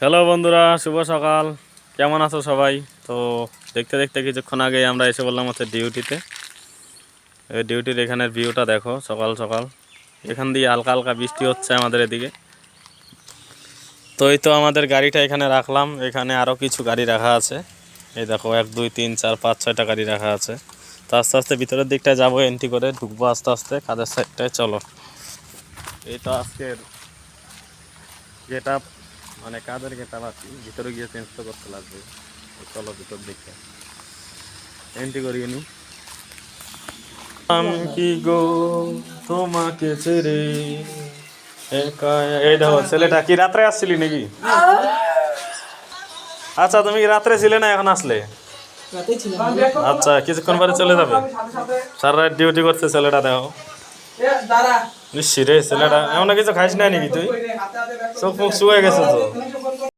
Hello বন্ধুরা, শুভ সকাল। কেমন আছো সবাই? তো দেখতে দেখতে কিছুক্ষণ আগে আমরা এসে বললাম হচ্ছে ডিউটিতে। এই ডিউটির এখানের ভিউটা দেখো, সকাল সকাল এখান দিয়ে হালকা হালকা বৃষ্টি হচ্ছে আমাদের এদিকে। তো এই তো আমাদের গাড়িটা এখানে রাখলাম, এখানে আরও কিছু গাড়ি রাখা আছে। এই দেখো 1 2 3 4 5 6টা গাড়ি রাখা আছে। তো আস্তে আস্তে ভিতরের দিকটায় যাবো, এন্ট্রি করে ঢুকবো আস্তে আস্তে কাজের সাইডটায়। চলো, এই তো আজকের গেট আপ, মানে কাজের গেট আপ আর কি। ভিতরে গিয়ে চেঞ্জ তো করতে লাগবে। চলো ভিতর দিকটা এন্ট্রি করিয়ে নি। কি গো তোমাকে ছেড়ে একা। এই দেখো ছেলেটা কি রাত্রে আসছিলি নাকি? আচ্ছা, তুমি কি রাত্রে ছিলে না এখন আসলে? আচ্ছা, কিছুক্ষণ পরে চলে যাবে। সারা রাত ডিউটি করছে ছেলেটা, দেখো নিশ্চয় রে। ছেলেটা এমন কিছু খাইস না নাকি তুই? চোখ মুখ শুয়ে গেছে তো।